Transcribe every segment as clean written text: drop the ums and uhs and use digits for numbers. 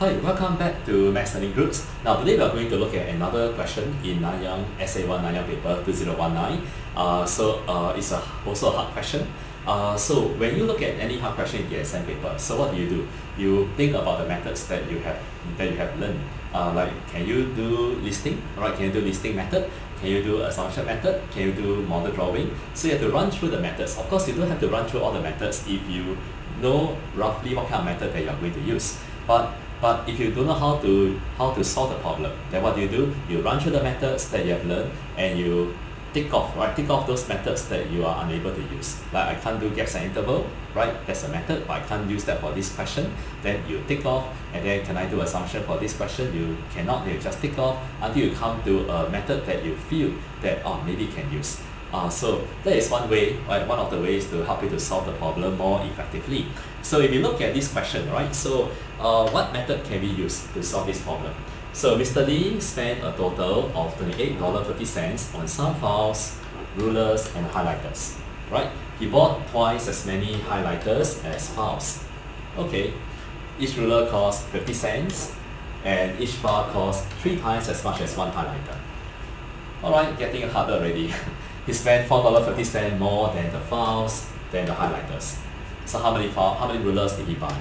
Hi, welcome back to Maths Learning Groups. Now today we are going to look at another question in Nanyang SA1 Nanyang paper 2019. It's also a hard question. So when you look at any hard question in the exam paper, so what do? You think about the methods that you have learned. Like, can you do listing? Alright, can you do listing method? Can you do assumption method? Can you do model drawing? So you have to run through the methods. Of course, you don't have to run through all the methods if you know roughly what kind of method that you are going to use. But if you don't know how to solve the problem, then what do? You run through the methods that you have learned and you tick off those methods that you are unable to use. Like, I can't do gaps and interval, right? That's a method, but I can't use that for this question. Then you tick off, and then can I do assumption for this question? You cannot, you just tick off until you come to a method that you feel that maybe you can use. So that is one way, right? One of the ways to help you to solve the problem more effectively. So if you look at this question, right? So what method can we use to solve this problem? So Mr. Lee spent a total of $28.50 on some files, rulers, and highlighters, right? He bought twice as many highlighters as files. Okay, each ruler costs 50 cents, and each file costs 3 times as much as one highlighter. Alright, getting harder already. He spent $4.50 more than the files, than the highlighters. So how many rulers did he buy?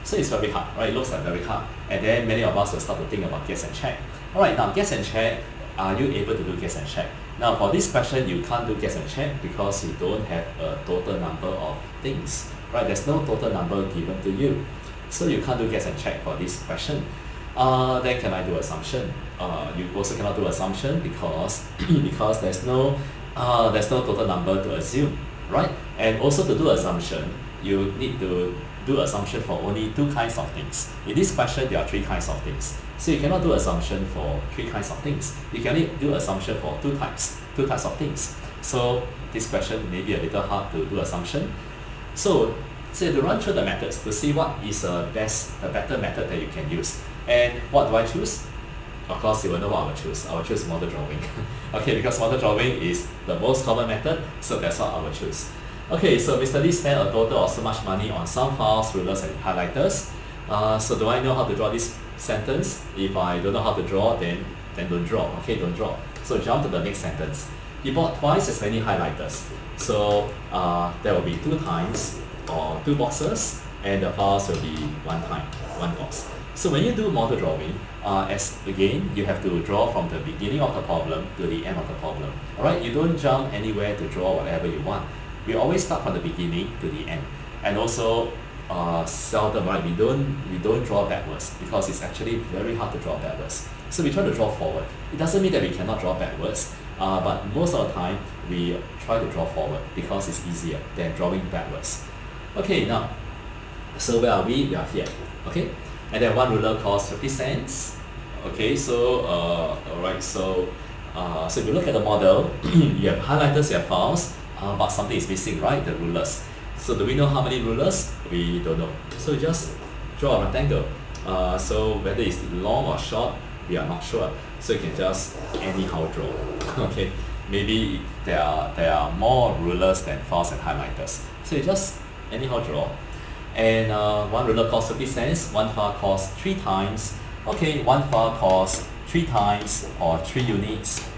So it's very hard, right? It looks like very hard. And then many of us will start to think about guess and check. Alright, now guess and check, are you able to do guess and check? Now for this question, you can't do guess and check because you don't have a total number of things, right? There's no total number given to you. So you can't do guess and check for this question. Then can I do assumption? You also cannot do assumption because there's no total number to assume, right? And also to do assumption, you need to do assumption for only 2 kinds of things. In this question, there are 3 kinds of things. So you cannot do assumption for 3 kinds of things. You can only do assumption for 2 types of things. So this question may be a little hard to do assumption. So to run through the methods to see what is the better method that you can use. And what do I choose? Of course, you will know what I will choose. I will choose model drawing. Okay, because model drawing is the most common method, so that's what I will choose. Okay, so Mr. Lee spent a total of so much money on some files, rulers, and highlighters. So do I know how to draw this sentence? If I don't know how to draw, then don't draw. Okay, don't draw. So jump to the next sentence. He bought twice as many highlighters. So there will be 2 times or 2 boxes, and the files will be 1 time, 1 box. So when you do model drawing, again, you have to draw from the beginning of the problem to the end of the problem. Alright, you don't jump anywhere to draw whatever you want. We always start from the beginning to the end. And also, seldom, right, we don't draw backwards because it's actually very hard to draw backwards. So we try to draw forward. It doesn't mean that we cannot draw backwards, but most of the time, we try to draw forward because it's easier than drawing backwards. Okay, now, so where are we? We are here. Okay, and then 1 ruler costs 50 cents. Okay, so alright, so if you look at the model, you have highlighters, you have files, but something is missing, right? The rulers. So do we know how many rulers? We don't know. So just draw a rectangle. So whether it's long or short, we are not sure. So you can just anyhow draw. Okay, maybe there are more rulers than files and highlighters. So you just anyhow draw. And 1 ruler costs 50 cents, 1 file costs 3 times. Okay, 1 file costs 3 times or 3 units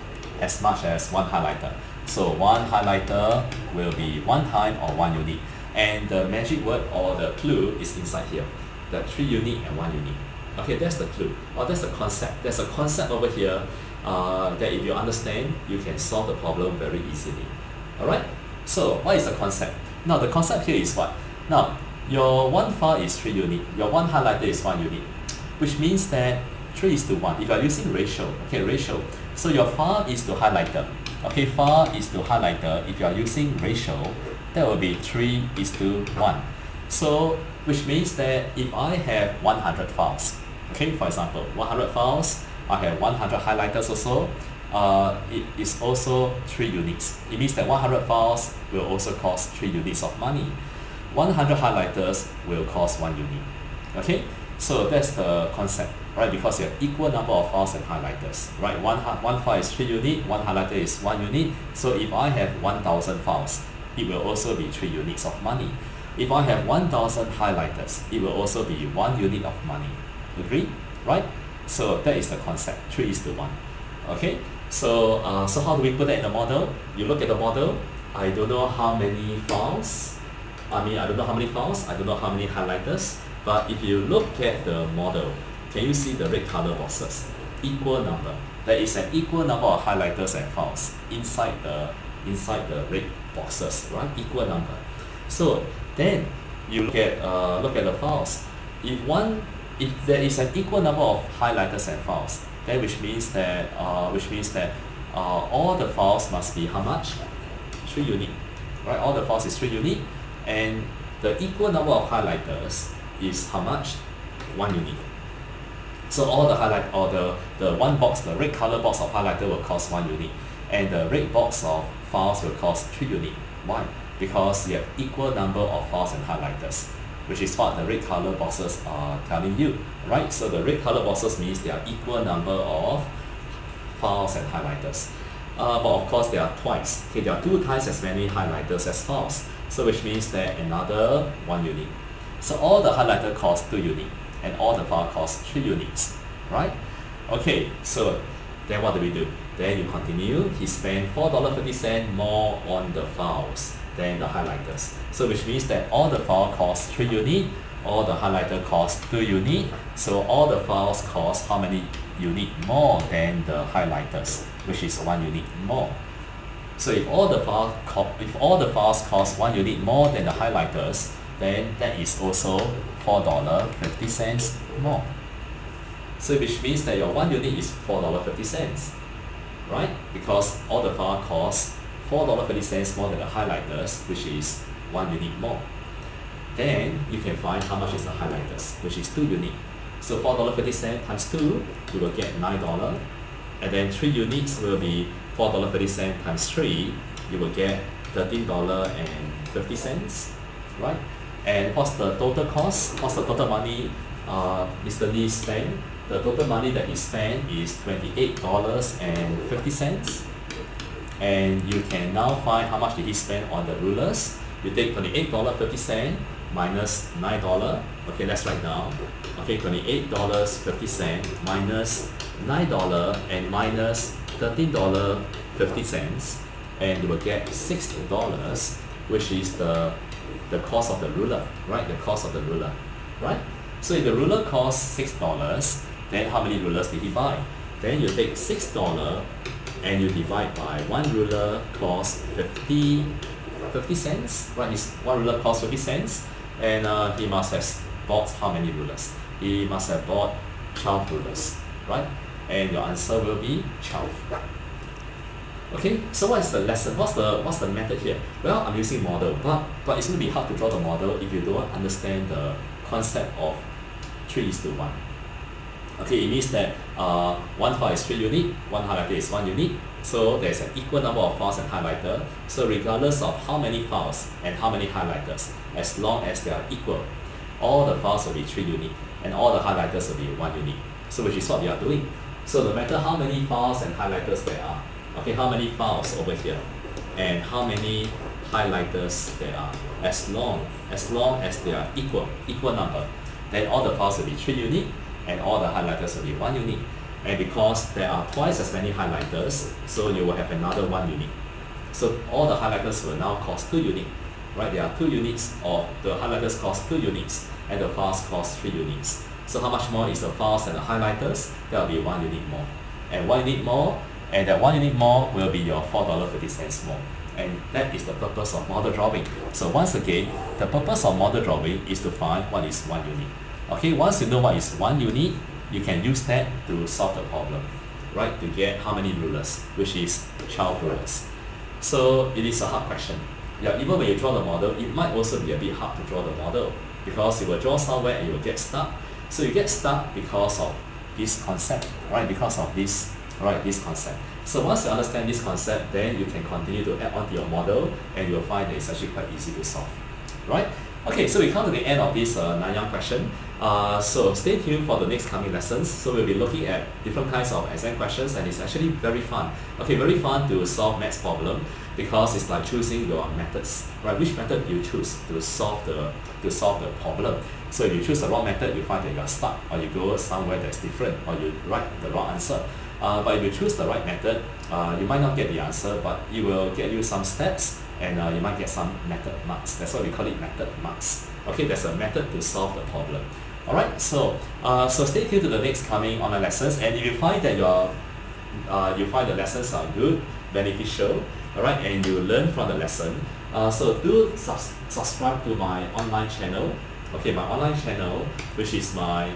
as much as 1 highlighter. So 1 highlighter will be 1 time or 1 unit. And the magic word or the clue is inside here. The 3 unit and 1 unit. Okay, that's the clue. Or that's the concept. There's a concept over here that if you understand, you can solve the problem very easily. Alright? So what is the concept? Now the concept here is what? Now, your 1 file is 3 unit. Your 1 highlighter is 1 unit. Which means that 3:1. If you are using ratio, okay, ratio. So your file is to highlighter. Okay, file is to highlighter. If you are using ratio, that will be 3:1. So, which means that if I have 100 files, okay, for example, 100 files, I have 100 highlighters also, it is also 3 units. It means that 100 files will also cost 3 units of money. 100 highlighters will cost 1 unit. Okay, so that's the concept, right? Because you have equal number of files and highlighters, right? One file is 3 units, 1 highlighter is 1 unit. So if I have 1,000 files, it will also be 3 units of money. If I have 1,000 highlighters, it will also be 1 unit of money. Agree? Right? So that is the concept, 3:1. Okay? So how do we put that in the model? You look at the model, I don't know how many files, I don't know how many files, I don't know how many highlighters, but if you look at the model, can you see the red color boxes? Equal number. There is an equal number of highlighters and files inside the red boxes, right? Equal number. So then you look at the files. If there is an equal number of highlighters and files, then which means that all the files must be how much? 3 unique, right? All the files is 3 unique, and the equal number of highlighters is how much? 1 unique. So all the highlight, or the one box, the red color box of highlighter will cost 1 unique, and the red box of files will cost 3 unique. Why? Because you have equal number of files and highlighters, which is what the red color boxes are telling you, right? So the red color boxes means there are equal number of files and highlighters. But of course there are twice. Okay, there are 2 times as many highlighters as files. So which means that another 1 unique. So all the highlighter costs 2 unique, and all the file costs 3 uniques, right? Okay, so then what do? Then you continue. He spent $4.50 more on the files than the highlighters. So which means that all the file costs 3 unique, all the highlighter costs 2 unique. So all the files cost how many unique more than the highlighters, which is 1 unique more. So if all the files cost 1 unit more than the highlighters, then that is also $4.50 more. So which means that your 1 unit is $4.50, right? Because all the file costs $4.50 more than the highlighters, which is 1 unit more. Then you can find how much is the highlighters, which is 2 units. So $4.50 times 2, you will get $9. And then 3 units will be $4.50 times 3, you will get $13.50, right? And what's the total cost? What's the total money Mr. Lee spent? The total money that he spent is $28.50. And you can now find how much did he spend on the rulers. You take $28.50 minus $9. Okay, let's write down. Okay, $28.50 minus $9 and minus $13.50, and you will get $6, which is the cost of the ruler, right? The cost of the ruler, right? So if the ruler costs $6, then how many rulers did he buy? Then you take $6 and you divide by one ruler costs 50 cents, right? One ruler costs 50 cents, and he must have bought how many rulers? He must have bought 12 rulers, right? And your answer will be 12. Okay, so what is the lesson? What's the method here? Well, I'm using model, but it's going to be hard to draw the model if you don't understand the concept of 3:1. Okay, it means that one file is 3 unit, one highlighter is 1 unit, so there's an equal number of files and highlighter. So regardless of how many files and how many highlighters, as long as they are equal, all the files will be 3 unit and all the highlighters will be 1 unit. So which is what we are doing. So no matter how many files and highlighters there are, okay, how many files over here and how many highlighters there are, as long as they are equal number, then all the files will be 3 unit and all the highlighters will be 1 unit. And because there are twice as many highlighters, so you will have another 1 unit. So all the highlighters will now cost 2 units, right? There are 2 units, or the highlighters cost 2 units and the files cost 3 units. So how much more is the files and the highlighters? That will be 1 unit more. And 1 unit more, and that 1 unit more will be your $4.50 more. And that is the purpose of model drawing. So once again, the purpose of model drawing is to find what is 1 unit. Okay, once you know what is 1 unit, you can use that to solve the problem, right? To get how many rulers, which is 12 rulers. So it is a hard question. Yeah, even when you draw the model, it might also be a bit hard to draw the model because you will draw somewhere and you will get stuck. So you get stuck because of this concept, right? Because of this concept. So once you understand this concept, then you can continue to add on to your model and you'll find that it's actually quite easy to solve, right? Okay, so we come to the end of this Nanyang question. So stay tuned for the next coming lessons. So we'll be looking at different kinds of exam questions, and it's actually very fun. Okay, very fun to solve maths problem because it's like choosing your methods, right? Which method you choose to solve the problem. So if you choose the wrong method, you find that you are stuck, or you go somewhere that's different, or you write the wrong answer. But if you choose the right method, you might not get the answer, but it will get you some steps, and you might get some method marks. That's why we call it method marks. Okay, there's a method to solve the problem. Alright, so stay tuned to the next coming online lessons, and if you find that you find the lessons are good, beneficial, alright, and you learn from the lesson, so do subscribe to my online channel. Okay, my online channel, which is my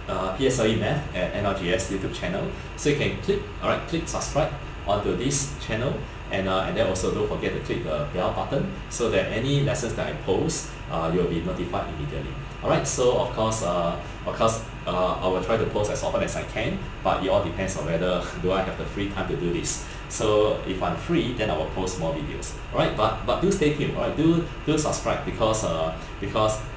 PSLE Math at MLGs YouTube channel. So you can click subscribe onto this channel, and then also don't forget to click the bell button so that any lessons that I post, you'll be notified immediately. Alright, so of course I will try to post as often as I can, but it all depends on whether do I have the free time to do this. So if I'm free, then I will post more videos. Alright, but do stay tuned. Alright, do subscribe, because I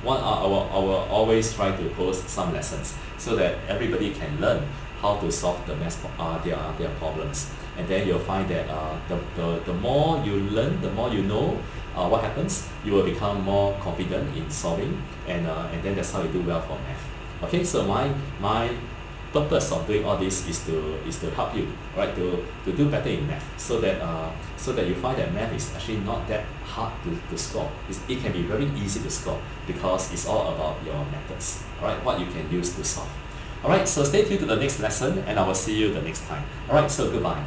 will always try to post some lessons so that everybody can learn how to solve the math their problems. And then you'll find that the more you learn, the more you know what happens, you will become more confident in solving, and then that's how you do well for math. Okay, so my purpose of doing all this is to help you, right, to do better in math, so that you find that math is actually not that hard to score. It can be very easy to score, because it's all about your methods, alright, what you can use to solve. Alright, so stay tuned to the next lesson, and I will see you the next time. Alright, so goodbye.